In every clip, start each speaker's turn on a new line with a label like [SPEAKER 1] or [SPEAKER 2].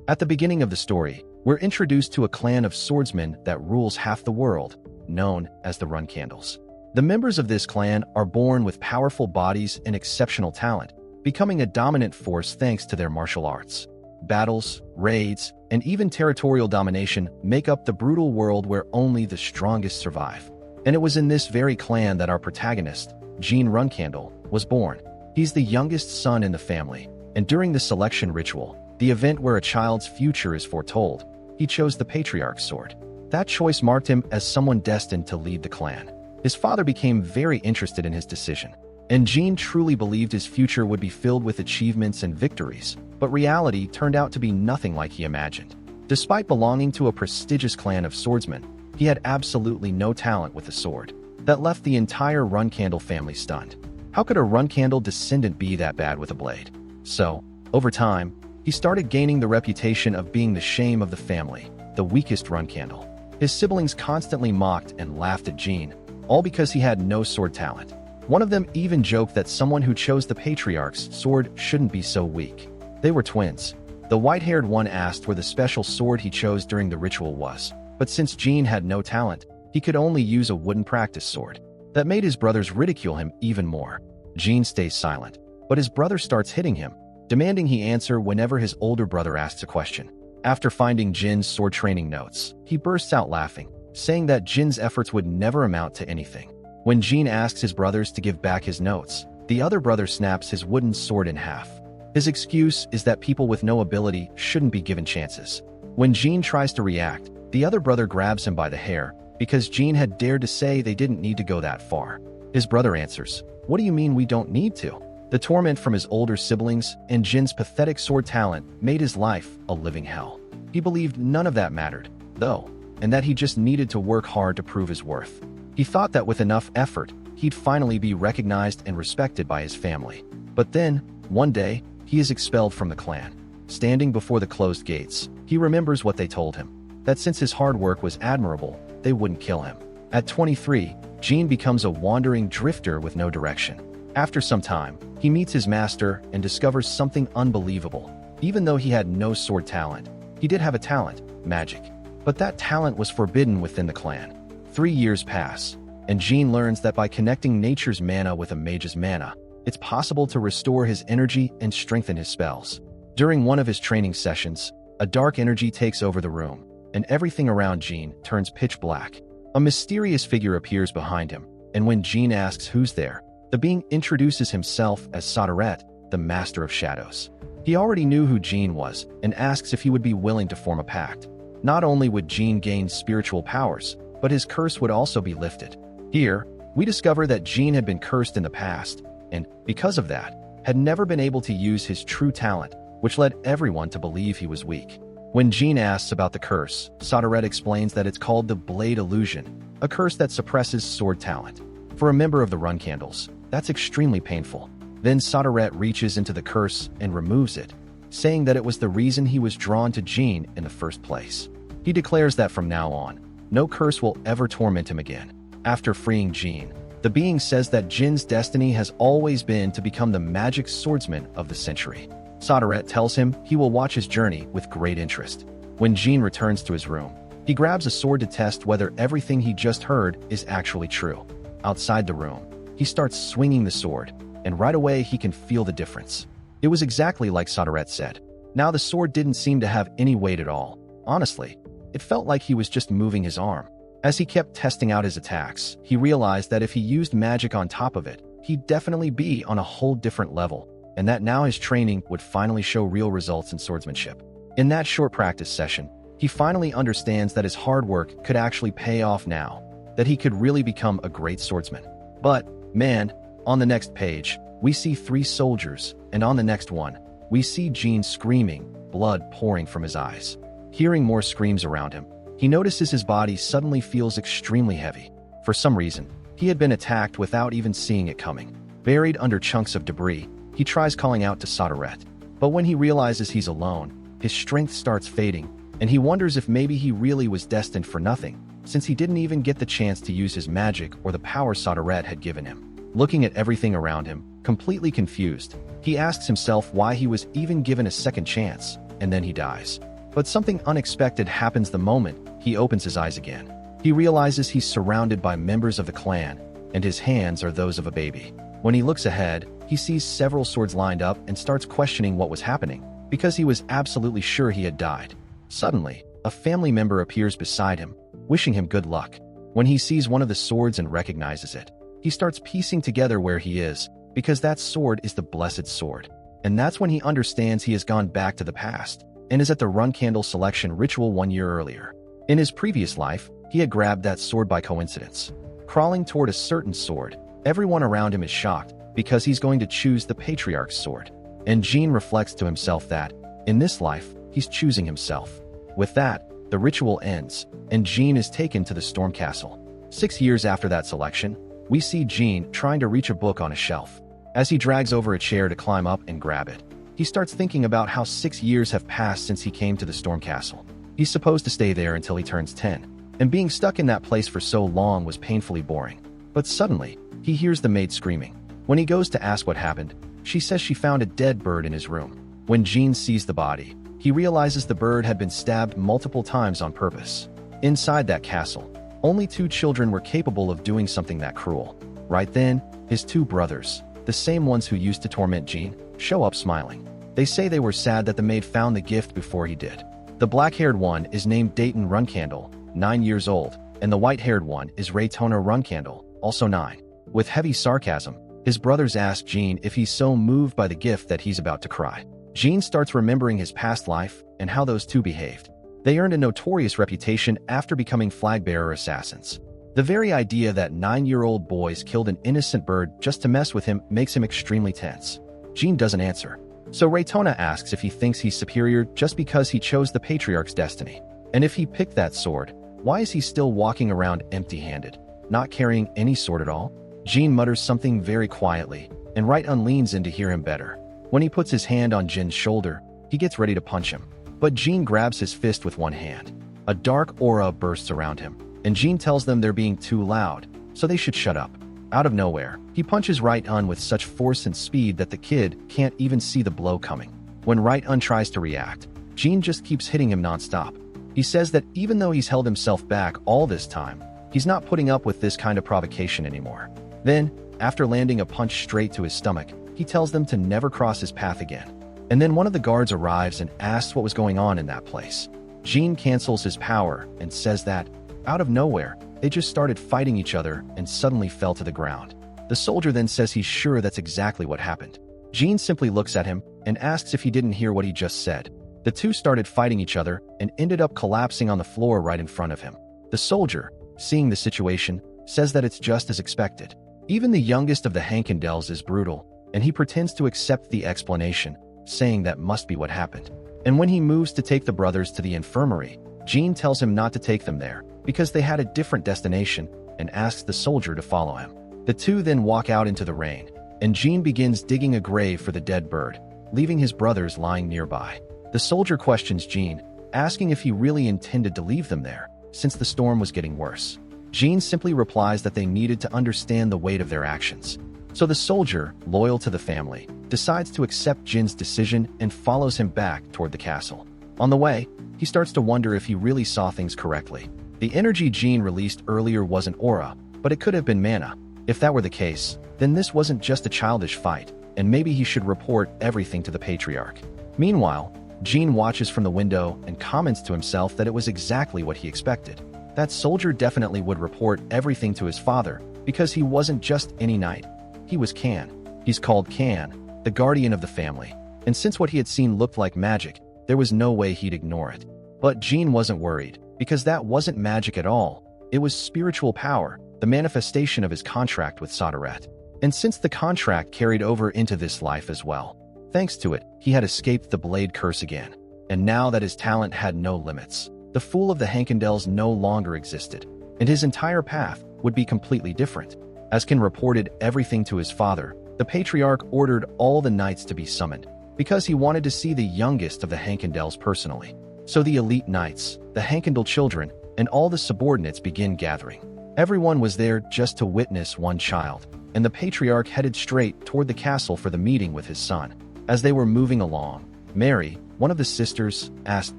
[SPEAKER 1] At the beginning of the story, we're introduced to a clan of swordsmen that rules half the world, known as the Run Candles. The members of this clan are born with powerful bodies and exceptional talent, becoming a dominant force thanks to their martial arts. Battles, raids, and even territorial domination make up the brutal world where only the strongest survive. And it was in this very clan that our protagonist, Jean Runcandle, was born. He's the youngest son in the family, and during the selection ritual, the event where a child's future is foretold, he chose the patriarch's sword. That choice marked him as someone destined to lead the clan. His father became very interested in his decision, and Jean truly believed his future would be filled with achievements and victories, but reality turned out to be nothing like he imagined. Despite belonging to a prestigious clan of swordsmen, he had absolutely no talent with a sword. That left the entire Runcandle family stunned. How could a Runcandle descendant be that bad with a blade? So, over time, he started gaining the reputation of being the shame of the family, the weakest Runcandle. His siblings constantly mocked and laughed at Jean, all because he had no sword talent. One of them even joked that someone who chose the patriarch's sword shouldn't be so weak. They were twins. The white-haired one asked where the special sword he chose during the ritual was, but since Jean had no talent, he could only use a wooden practice sword. That made his brothers ridicule him even more. Jean stays silent, but his brother starts hitting him, demanding he answer whenever his older brother asks a question. After finding Jin's sword training notes, he bursts out laughing, saying that Jin's efforts would never amount to anything. When Jean asks his brothers to give back his notes, the other brother snaps his wooden sword in half. His excuse is that people with no ability shouldn't be given chances. When Jean tries to react, the other brother grabs him by the hair, because Jean had dared to say they didn't need to go that far. His brother answers, "What do you mean we don't need to?" The torment from his older siblings and Jin's pathetic sword talent made his life a living hell. He believed none of that mattered, though, and that he just needed to work hard to prove his worth. He thought that with enough effort, he'd finally be recognized and respected by his family. But then, one day, he is expelled from the clan. Standing before the closed gates, he remembers what they told him, that since his hard work was admirable, they wouldn't kill him. At 23, Jean becomes a wandering drifter with no direction. After some time, he meets his master and discovers something unbelievable. Even though he had no sword talent, he did have a talent, magic. But that talent was forbidden within the clan. 3 years pass, and Jean learns that by connecting nature's mana with a mage's mana, it's possible to restore his energy and strengthen his spells. During one of his training sessions, a dark energy takes over the room, and everything around Jean turns pitch black. A mysterious figure appears behind him, and when Jean asks who's there, the being introduces himself as Soderette, the Master of Shadows. He already knew who Jean was, and asks if he would be willing to form a pact. Not only would Jean gain spiritual powers, but his curse would also be lifted. Here, we discover that Jean had been cursed in the past, and, because of that, had never been able to use his true talent, which led everyone to believe he was weak. When Jean asks about the curse, Soderette explains that it's called the Blade Illusion, a curse that suppresses sword talent. For a member of the Runcandles, that's extremely painful. Then Soderette reaches into the curse and removes it, saying that it was the reason he was drawn to Jean in the first place. He declares that from now on, no curse will ever torment him again. After freeing Jean, the being says that Jin's destiny has always been to become the magic swordsman of the century. Soderette tells him he will watch his journey with great interest. When Jean returns to his room, he grabs a sword to test whether everything he just heard is actually true. Outside the room, he starts swinging the sword, and right away he can feel the difference. It was exactly like Soderette said. Now the sword didn't seem to have any weight at all. Honestly, it felt like he was just moving his arm. As he kept testing out his attacks, he realized that if he used magic on top of it, he'd definitely be on a whole different level, and that now his training would finally show real results in swordsmanship. In that short practice session, he finally understands that his hard work could actually pay off now, that he could really become a great swordsman. But, man, on the next page, we see 3 soldiers, and on the next one, we see Jean screaming, blood pouring from his eyes. Hearing more screams around him, he notices his body suddenly feels extremely heavy. For some reason, he had been attacked without even seeing it coming. Buried under chunks of debris, he tries calling out to Soderette. But when he realizes he's alone, his strength starts fading, and he wonders if maybe he really was destined for nothing, since he didn't even get the chance to use his magic or the power Soderette had given him. Looking at everything around him, completely confused, he asks himself why he was even given a second chance, and then he dies. But something unexpected happens the moment he opens his eyes again. He realizes he's surrounded by members of the clan, and his hands are those of a baby. When he looks ahead, he sees several swords lined up and starts questioning what was happening, because he was absolutely sure he had died. Suddenly, a family member appears beside him, wishing him good luck. When he sees one of the swords and recognizes it, he starts piecing together where he is, because that sword is the blessed sword. And that's when he understands he has gone back to the past, and is at the run candle selection ritual 1 year earlier. In his previous life, he had grabbed that sword by coincidence. Crawling toward a certain sword, everyone around him is shocked, because he's going to choose the patriarch's sword. And Jean reflects to himself that, in this life, he's choosing himself. With that, the ritual ends, and Jean is taken to the Storm Castle. 6 years after that selection, we see Jean trying to reach a book on a shelf. As he drags over a chair to climb up and grab it, he starts thinking about how 6 years have passed since he came to the Storm Castle. He's supposed to stay there until he turns 10, and being stuck in that place for so long was painfully boring. But suddenly, he hears the maid screaming. When he goes to ask what happened, she says she found a dead bird in his room. When Jean sees the body, he realizes the bird had been stabbed multiple times on purpose. Inside that castle, only 2 children were capable of doing something that cruel. Right then, his 2 brothers, the same ones who used to torment Jean, show up smiling. They say they were sad that the maid found the gift before he did. The black-haired one is named Dayton Runcandle, 9 years old, and the white-haired one is Raytona Runcandle, also 9. With heavy sarcasm, his brothers ask Jean if he's so moved by the gift that he's about to cry. Jean starts remembering his past life and how those 2 behaved. They earned a notorious reputation after becoming flag-bearer assassins. The very idea that 9-year-old boys killed an innocent bird just to mess with him makes him extremely tense. Jean doesn't answer. So Raytona asks if he thinks he's superior just because he chose the patriarch's destiny. And if he picked that sword, why is he still walking around empty-handed, not carrying any sword at all? Jean mutters something very quietly, and Rayton leans in to hear him better. When he puts his hand on Jin's shoulder, he gets ready to punch him. But Jean grabs his fist with one hand. A dark aura bursts around him, and Jean tells them they're being too loud, so they should shut up. Out of nowhere, he punches Rayton with such force and speed that the kid can't even see the blow coming. When Rayton tries to react, Jean just keeps hitting him nonstop. He says that even though he's held himself back all this time, he's not putting up with this kind of provocation anymore. Then, after landing a punch straight to his stomach, he tells them to never cross his path again. And then one of the guards arrives and asks what was going on in that place. Jean cancels his power and says that, out of nowhere, they just started fighting each other and suddenly fell to the ground. The soldier then says he's sure that's exactly what happened. Jean simply looks at him and asks if he didn't hear what he just said. The 2 started fighting each other and ended up collapsing on the floor right in front of him. The soldier, seeing the situation, says that it's just as expected. Even the youngest of the Hankendels is brutal, and he pretends to accept the explanation, saying that must be what happened. And when he moves to take the brothers to the infirmary, Jean tells him not to take them there, because they had a different destination, and asks the soldier to follow him. The 2 then walk out into the rain, and Jean begins digging a grave for the dead bird, leaving his brothers lying nearby. The soldier questions Jean, asking if he really intended to leave them there, since the storm was getting worse. Jean simply replies that they needed to understand the weight of their actions. So the soldier, loyal to the family, decides to accept Jin's decision and follows him back toward the castle. On the way, he starts to wonder if he really saw things correctly. The energy Jean released earlier wasn't aura, but it could have been mana. If that were the case, then this wasn't just a childish fight, and maybe he should report everything to the patriarch. Meanwhile, Jean watches from the window and comments to himself that it was exactly what he expected. That soldier definitely would report everything to his father, because he wasn't just any knight. He was Kan. He's called Kan, the guardian of the family, and since what he had seen looked like magic, there was no way he'd ignore it. But Jean wasn't worried, because that wasn't magic at all. It was spiritual power, the manifestation of his contract with Sodaret. And since the contract carried over into this life as well, thanks to it, he had escaped the blade curse again. And now that his talent had no limits, the Fool of the Hankendels no longer existed, and his entire path would be completely different. As Kan reported everything to his father, the patriarch ordered all the knights to be summoned, because he wanted to see the youngest of the Hankendels personally. So the elite knights, the Hankendel children, and all the subordinates begin gathering. Everyone was there just to witness one child, and the patriarch headed straight toward the castle for the meeting with his son. As they were moving along, Mary, One of the sisters asked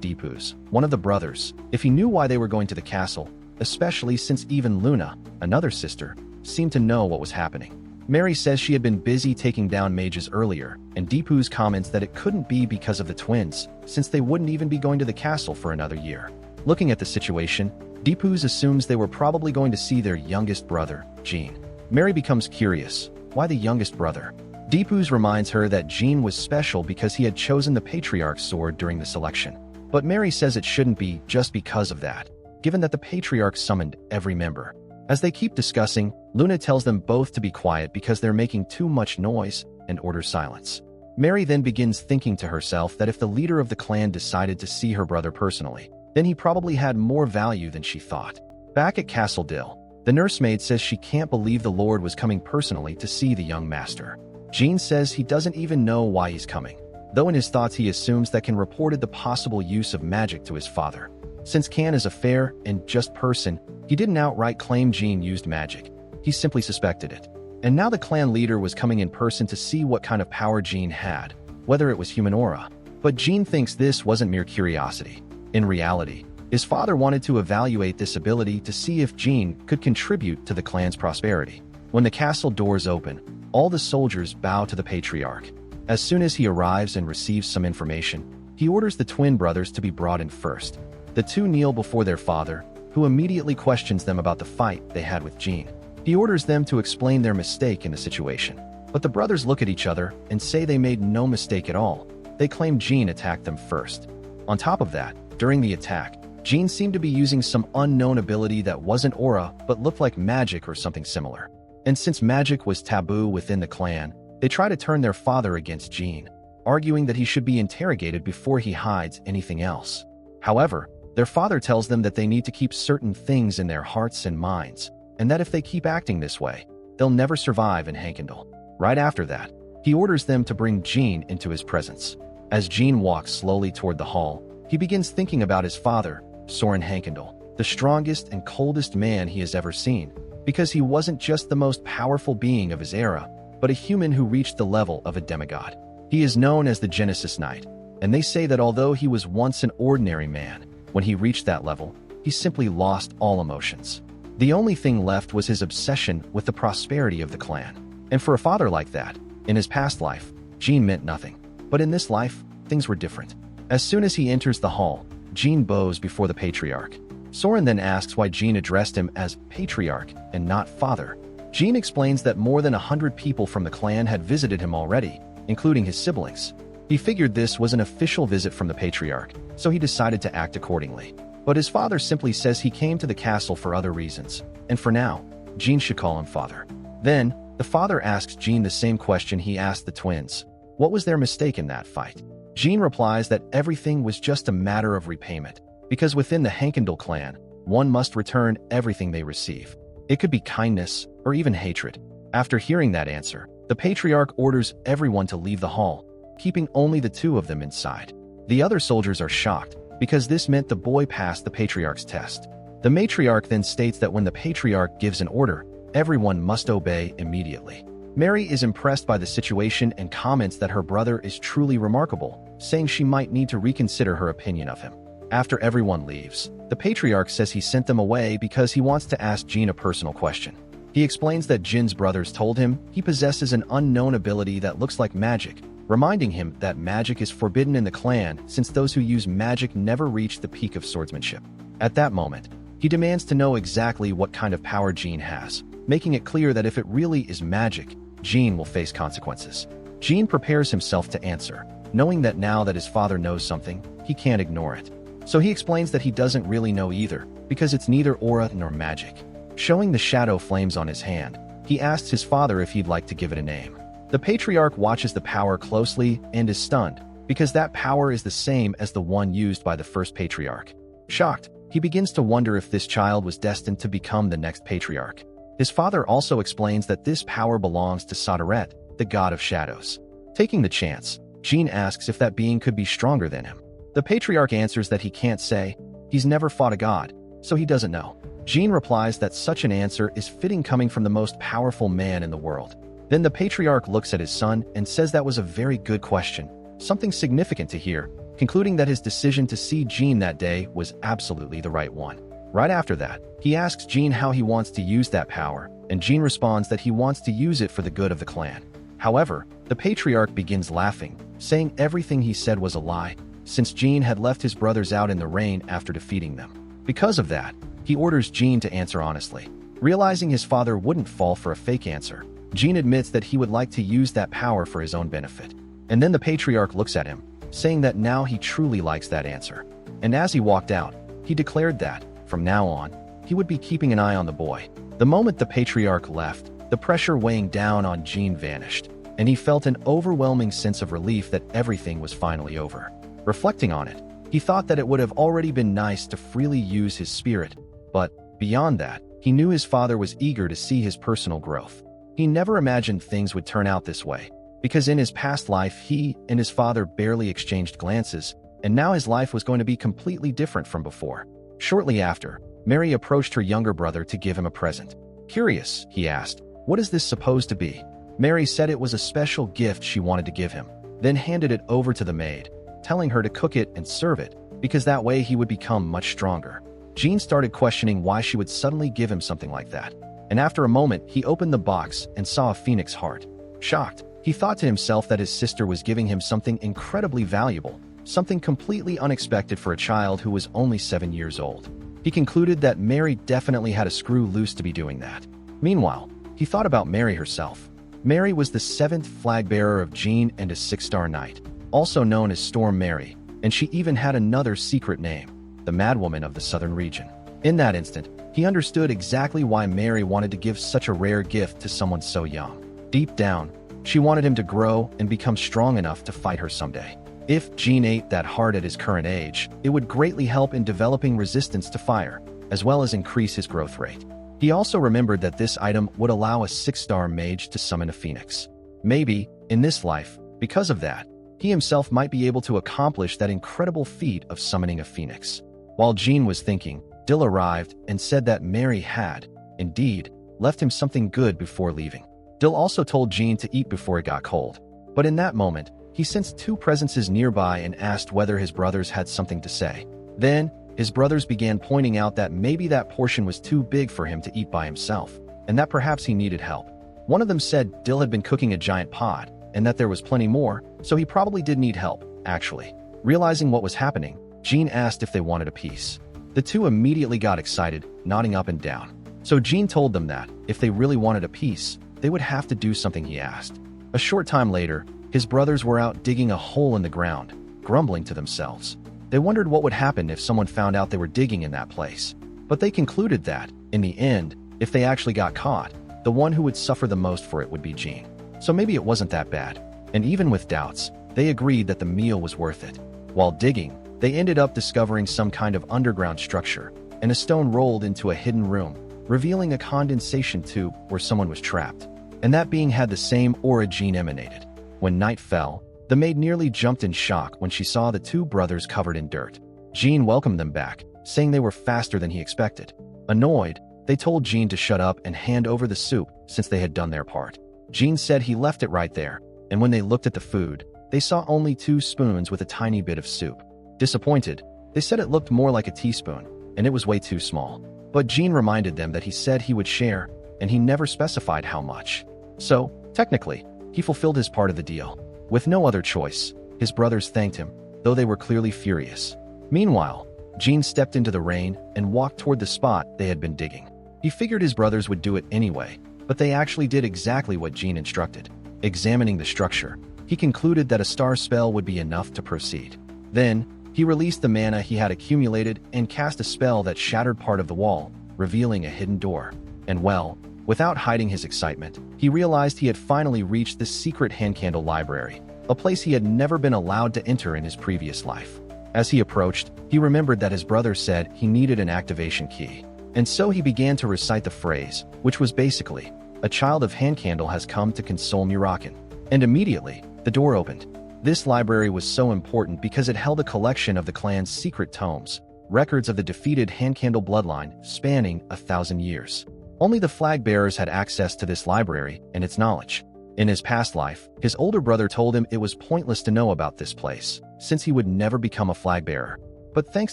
[SPEAKER 1] Deepu's, one of the brothers, if he knew why they were going to the castle, especially since even Luna, another sister, seemed to know what was happening. Mary says she had been busy taking down mages earlier, and Deepu's comments that it couldn't be because of the twins, since they wouldn't even be going to the castle for another year. Looking at the situation, Deepu's assumes they were probably going to see their youngest brother, Jean. Mary becomes curious. Why the youngest brother? Deepu's reminds her that Jean was special because he had chosen the Patriarch's sword during the selection. But Mary says it shouldn't be just because of that, given that the Patriarch summoned every member. As they keep discussing, Luna tells them both to be quiet because they're making too much noise and orders silence. Mary then begins thinking to herself that if the leader of the clan decided to see her brother personally, then he probably had more value than she thought. Back at Castle Dill, the nursemaid says she can't believe the Lord was coming personally to see the young master. Jean says he doesn't even know why he's coming, though in his thoughts he assumes that Can reported the possible use of magic to his father. Since Can is a fair and just person, he didn't outright claim Jean used magic. He simply suspected it. And now the clan leader was coming in person to see what kind of power Jean had, whether it was human aura. But Jean thinks this wasn't mere curiosity. In reality, his father wanted to evaluate this ability to see if Jean could contribute to the clan's prosperity. When the castle doors open, all the soldiers bow to the Patriarch. As soon as he arrives and receives some information, he orders the twin brothers to be brought in first. The two kneel before their father, who immediately questions them about the fight they had with Jean. He orders them to explain their mistake in the situation. But the brothers look at each other and say they made no mistake at all. They claim Jean attacked them first. On top of that, during the attack, Jean seemed to be using some unknown ability that wasn't aura but looked like magic or something similar. And since magic was taboo within the clan, they try to turn their father against Jean, arguing that he should be interrogated before he hides anything else. However, their father tells them that they need to keep certain things in their hearts and minds, and that if they keep acting this way, they'll never survive in Hankendall. Right after that, he orders them to bring Jean into his presence. As Jean walks slowly toward the hall, he begins thinking about his father, Soren Hankendall, the strongest and coldest man he has ever seen, because he wasn't just the most powerful being of his era, but a human who reached the level of a demigod. He is known as the Genesis Knight, and they say that although he was once an ordinary man, when he reached that level, he simply lost all emotions. The only thing left was his obsession with the prosperity of the clan. And for a father like that, in his past life, Jean meant nothing. But in this life, things were different. As soon as he enters the hall, Jean bows before the Patriarch. Soren then asks why Jean addressed him as Patriarch and not Father. Jean explains that more than 100 people from the clan had visited him already, including his siblings. He figured this was an official visit from the Patriarch, so he decided to act accordingly. But his father simply says he came to the castle for other reasons, and for now, Jean should call him Father. Then, the father asks Jean the same question he asked the twins. What was their mistake in that fight? Jean replies that everything was just a matter of repayment, because within the Hankendall clan, one must return everything they receive. It could be kindness or even hatred. After hearing that answer, the Patriarch orders everyone to leave the hall, keeping only the two of them inside. The other soldiers are shocked, because this meant the boy passed the Patriarch's test. The matriarch then states that when the Patriarch gives an order, everyone must obey immediately. Mary is impressed by the situation and comments that her brother is truly remarkable, saying she might need to reconsider her opinion of him. After everyone leaves, the Patriarch says he sent them away because he wants to ask Jean a personal question. He explains that Jin's brothers told him he possesses an unknown ability that looks like magic, reminding him that magic is forbidden in the clan since those who use magic never reach the peak of swordsmanship. At that moment, he demands to know exactly what kind of power Jean has, making it clear that if it really is magic, Jean will face consequences. Jean prepares himself to answer, knowing that now that his father knows something, he can't ignore it. So he explains that he doesn't really know either, because it's neither aura nor magic. Showing the shadow flames on his hand, he asks his father if he'd like to give it a name. The Patriarch watches the power closely and is stunned, because that power is the same as the one used by the first Patriarch. Shocked, he begins to wonder if this child was destined to become the next Patriarch. His father also explains that this power belongs to Sodaret, the god of shadows. Taking the chance, Jean asks if that being could be stronger than him. The Patriarch answers that he can't say. He's never fought a god, so he doesn't know. Jean replies that such an answer is fitting coming from the most powerful man in the world. Then the Patriarch looks at his son and says that was a very good question, something significant to hear, concluding that his decision to see Jean that day was absolutely the right one. Right after that, he asks Jean how he wants to use that power, and Jean responds that he wants to use it for the good of the clan. However, the patriarch begins laughing, saying everything he said was a lie, since Jean had left his brothers out in the rain after defeating them. Because of that, he orders Jean to answer honestly. Realizing his father wouldn't fall for a fake answer, Jean admits that he would like to use that power for his own benefit. And then the patriarch looks at him, saying that now he truly likes that answer. And as he walked out, he declared that, from now on, he would be keeping an eye on the boy. The moment the patriarch left, the pressure weighing down on Jean vanished, and he felt an overwhelming sense of relief that everything was finally over. Reflecting on it, he thought that it would have already been nice to freely use his spirit, but beyond that, he knew his father was eager to see his personal growth. He never imagined things would turn out this way, because in his past life he and his father barely exchanged glances, and now his life was going to be completely different from before. Shortly after, Mary approached her younger brother to give him a present. Curious, he asked, "What is this supposed to be?" Mary said it was a special gift she wanted to give him, then handed it over to the maid, telling her to cook it and serve it, because that way he would become much stronger. Jean started questioning why she would suddenly give him something like that, and after a moment he opened the box and saw a phoenix heart. Shocked, he thought to himself that his sister was giving him something incredibly valuable, something completely unexpected for a child who was only 7 years old. He concluded that Mary definitely had a screw loose to be doing that. Meanwhile, he thought about Mary herself. Mary was the 7th flag bearer of Jean and a 6-star knight, also known as Storm Mary, and she even had another secret name, the Madwoman of the Southern region. In that instant, he understood exactly why Mary wanted to give such a rare gift to someone so young. Deep down, she wanted him to grow and become strong enough to fight her someday. If Jean ate that heart at his current age, it would greatly help in developing resistance to fire, as well as increase his growth rate. He also remembered that this item would allow a 6-star mage to summon a phoenix. Maybe, in this life, because of that, he himself might be able to accomplish that incredible feat of summoning a phoenix. While Jean was thinking, Dill arrived and said that Mary had, indeed, left him something good before leaving. Dill also told Jean to eat before it got cold, but in that moment, he sensed 2 presences nearby and asked whether his brothers had something to say. Then, his brothers began pointing out that maybe that portion was too big for him to eat by himself, and that perhaps he needed help. One of them said Dill had been cooking a giant pot, and that there was plenty more, so he probably did need help, actually. Realizing what was happening, Jean asked if they wanted a piece. The 2 immediately got excited, nodding up and down. So Jean told them that, if they really wanted a piece, they would have to do something he asked. A short time later, his brothers were out digging a hole in the ground, grumbling to themselves. They wondered what would happen if someone found out they were digging in that place. But they concluded that, in the end, if they actually got caught, the one who would suffer the most for it would be Jean. So maybe it wasn't that bad. And even with doubts, they agreed that the meal was worth it. While digging, they ended up discovering some kind of underground structure, and a stone rolled into a hidden room, revealing a condensation tube where someone was trapped. And that being had the same aura Jean emanated. When night fell, the maid nearly jumped in shock when she saw the 2 brothers covered in dirt. Jean welcomed them back, saying they were faster than he expected. Annoyed, they told Jean to shut up and hand over the soup since they had done their part. Jean said he left it right there, and when they looked at the food, they saw only 2 spoons with a tiny bit of soup. Disappointed, they said it looked more like a teaspoon, and it was way too small. But Jean reminded them that he said he would share, and he never specified how much. So, technically, he fulfilled his part of the deal. With no other choice, his brothers thanked him, though they were clearly furious. Meanwhile, Jean stepped into the rain and walked toward the spot they had been digging. He figured his brothers would do it anyway, but they actually did exactly what Jean instructed. Examining the structure, he concluded that a star spell would be enough to proceed. Then, he released the mana he had accumulated and cast a spell that shattered part of the wall, revealing a hidden door. And well, without hiding his excitement, he realized he had finally reached the secret handcandle library, a place he had never been allowed to enter in his previous life. As he approached, he remembered that his brother said he needed an activation key. And so he began to recite the phrase, which was basically, "A child of handcandle has come to console Murakan." And immediately, the door opened. This library was so important because it held a collection of the clan's secret tomes, records of the defeated handcandle bloodline spanning 1,000 years. Only the flag bearers had access to this library and its knowledge. In his past life, his older brother told him it was pointless to know about this place, since he would never become a flag bearer. But thanks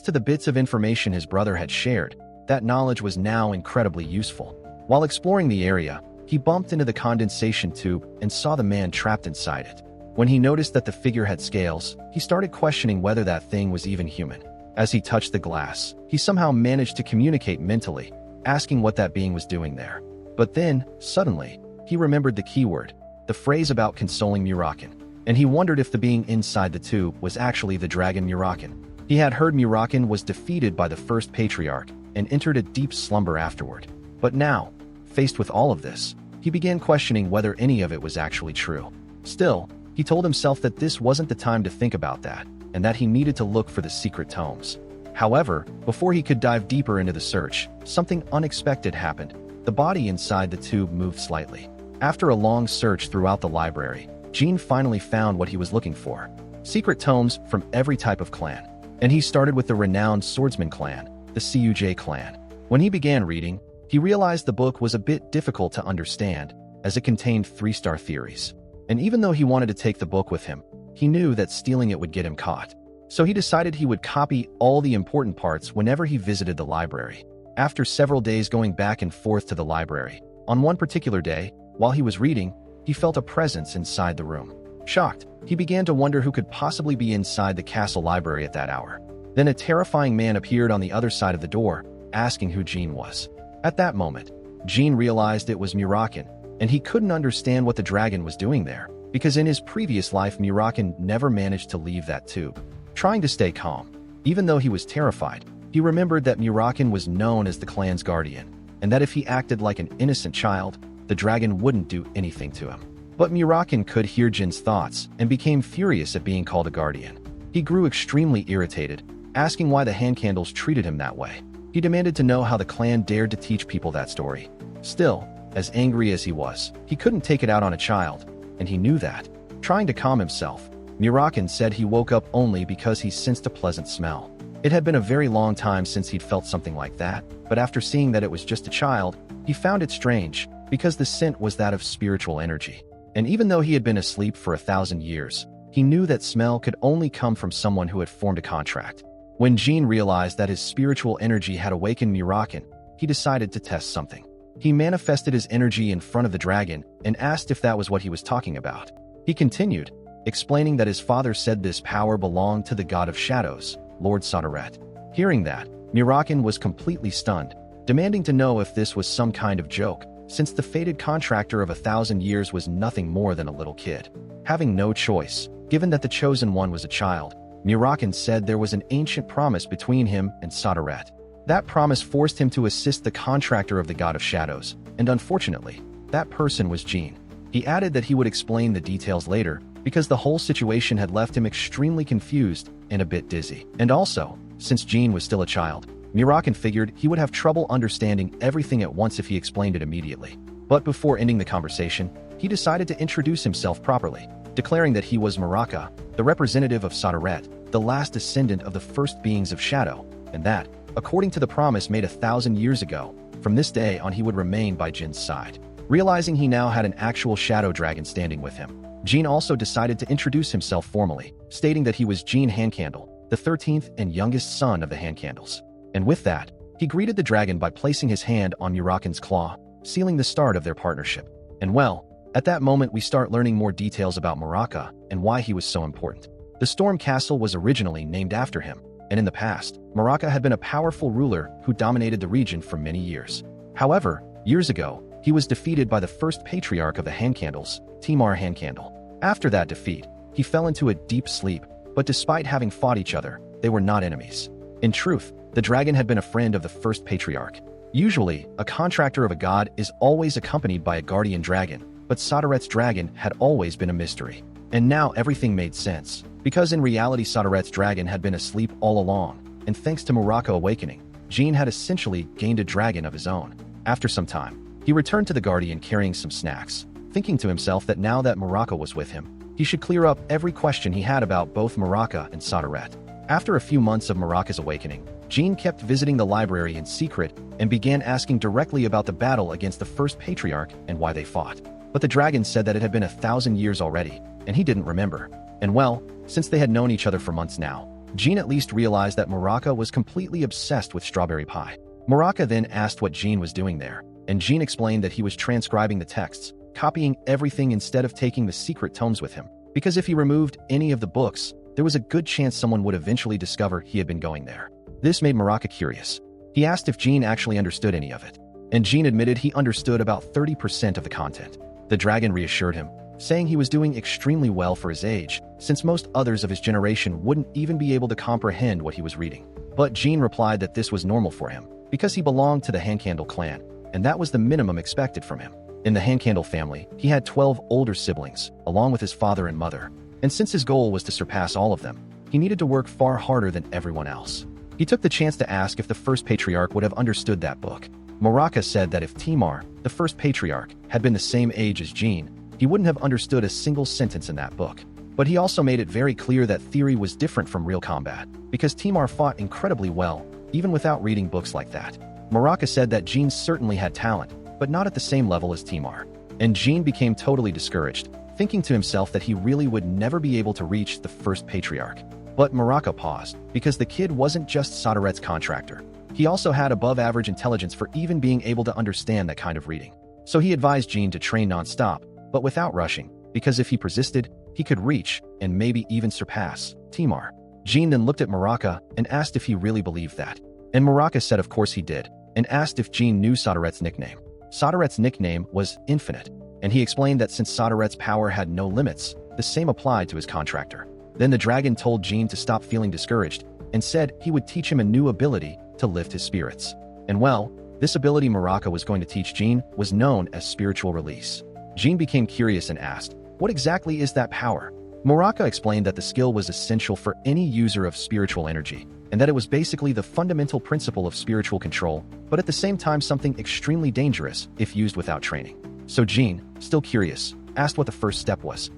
[SPEAKER 1] to the bits of information his brother had shared, that knowledge was now incredibly useful. While exploring the area, he bumped into the condensation tube and saw the man trapped inside it. When he noticed that the figure had scales, he started questioning whether that thing was even human. As he touched the glass, he somehow managed to communicate mentally, asking what that being was doing there. But then, suddenly, he remembered the keyword, the phrase about consoling Muraken, and he wondered if the being inside the tube was actually the dragon Muraken. He had heard Muraken was defeated by the first patriarch and entered a deep slumber afterward. But now, faced with all of this, he began questioning whether any of it was actually true. Still, he told himself that this wasn't the time to think about that, and that he needed to look for the secret tomes. However, before he could dive deeper into the search, something unexpected happened. The body inside the tube moved slightly. After a long search throughout the library, Jean finally found what he was looking for: secret tomes from every type of clan. And he started with the renowned Swordsman clan, the Cuj clan. When he began reading, he realized the book was a bit difficult to understand, as it contained 3-star theories. And even though he wanted to take the book with him, he knew that stealing it would get him caught. So he decided he would copy all the important parts whenever he visited the library. After several days going back and forth to the library, on one particular day, while he was reading, he felt a presence inside the room. Shocked, he began to wonder who could possibly be inside the castle library at that hour. Then a terrifying man appeared on the other side of the door, asking who Jean was. At that moment, Jean realized it was Muraken, and he couldn't understand what the dragon was doing there, because in his previous life Muraken never managed to leave that tube. Trying to stay calm, even though he was terrified, he remembered that Muraken was known as the clan's guardian, and that if he acted like an innocent child, the dragon wouldn't do anything to him. But Muraken could hear Jin's thoughts and became furious at being called a guardian. He grew extremely irritated, asking why the handcandles treated him that way. He demanded to know how the clan dared to teach people that story. Still, as angry as he was, he couldn't take it out on a child, and he knew that. Trying to calm himself, Muraken said he woke up only because he sensed a pleasant smell. It had been a very long time since he'd felt something like that, but after seeing that it was just a child, he found it strange, because the scent was that of spiritual energy. And even though he had been asleep for 1,000 years, he knew that smell could only come from someone who had formed a contract. When Jean realized that his spiritual energy had awakened Muraken, he decided to test something. He manifested his energy in front of the dragon and asked if that was what he was talking about. He continued, explaining that his father said this power belonged to the god of shadows, Lord Sodaret. Hearing that, Muraken was completely stunned, demanding to know if this was some kind of joke, since the fated contractor of 1,000 years was nothing more than a little kid. Having no choice, given that the chosen one was a child, Muraken said there was an ancient promise between him and Sodaret. That promise forced him to assist the contractor of the god of shadows, and unfortunately, that person was Jean. He added that he would explain the details later, because the whole situation had left him extremely confused and a bit dizzy. And also, since Jean was still a child, Muraken figured he would have trouble understanding everything at once if he explained it immediately. But before ending the conversation, he decided to introduce himself properly, declaring that he was Maraka, the representative of Sodaret, the last descendant of the first beings of Shadow, and that, according to the promise made 1,000 years ago, from this day on he would remain by Jin's side. Realizing he now had an actual shadow dragon standing with him, Jean also decided to introduce himself formally, stating that he was Jean Handcandle, the 13th and youngest son of the Handcandles. And with that, he greeted the dragon by placing his hand on Muraken's claw, sealing the start of their partnership. And well, at that moment we start learning more details about Maraka and why he was so important. The Storm Castle was originally named after him, and in the past, Maraka had been a powerful ruler who dominated the region for many years. However, years ago, he was defeated by the first patriarch of the Handcandles, Timar Handcandle. After that defeat, he fell into a deep sleep, but despite having fought each other, they were not enemies. In truth, the dragon had been a friend of the first patriarch. Usually, a contractor of a god is always accompanied by a guardian dragon, but Sodaret's dragon had always been a mystery. And now everything made sense, because in reality Sodaret's dragon had been asleep all along, and thanks to Maraka awakening, Jean had essentially gained a dragon of his own. After some time, he returned to the guardian carrying some snacks, thinking to himself that now that Maraka was with him, he should clear up every question he had about both Maraka and Sodaret. After a few months of Maraka's awakening, Jean kept visiting the library in secret and began asking directly about the battle against the first patriarch and why they fought. but the dragon said that it had been 1,000 years already, and he didn't remember. And well, since they had known each other for months now, Jean at least realized that Muraka was completely obsessed with strawberry pie. Muraka then asked what Jean was doing there, and Jean explained that he was transcribing the texts, copying everything instead of taking the secret tomes with him, because if he removed any of the books, there was a good chance someone would eventually discover he had been going there. This made Muraka curious. He asked if Jean actually understood any of it, and Jean admitted he understood about 30% of the content. The dragon reassured him, saying he was doing extremely well for his age, since most others of his generation wouldn't even be able to comprehend what he was reading. But Jean replied that this was normal for him, because he belonged to the Handcandle clan, and that was the minimum expected from him. In the Handcandle family, he had 12 older siblings, along with his father and mother, and since his goal was to surpass all of them, he needed to work far harder than everyone else. He took the chance to ask if the first patriarch would have understood that book. Muraka said that if Timar, the first patriarch, had been the same age as Jean, he wouldn't have understood a single sentence in that book. But he also made it very clear that theory was different from real combat, because Timar fought incredibly well, even without reading books like that. Muraka said that Jean certainly had talent, but not at the same level as Timar. And Jean became totally discouraged, thinking to himself that he really would never be able to reach the first patriarch. But Muraka paused, because the kid wasn't just Sodaret's contractor. He also had above-average intelligence for even being able to understand that kind of reading. So he advised Jean to train non-stop, but without rushing, because if he persisted, he could reach, and maybe even surpass, Timar. Jean then looked at Muraka and asked if he really believed that. And Muraka said of course he did, and asked if Jean knew Sodaret's nickname. Sodaret's nickname was Infinite, and he explained that since Sodaret's power had no limits, the same applied to his contractor. Then the dragon told Jean to stop feeling discouraged, and said he would teach him a new ability to lift his spirits. And well, this ability Muraka was going to teach Jean was known as spiritual release. Jean became curious and asked, what exactly is that power? Muraka explained that the skill was essential for any user of spiritual energy, and that it was basically the fundamental principle of spiritual control, but at the same time something extremely dangerous if used without training. So Jean, still curious, asked what the first step was.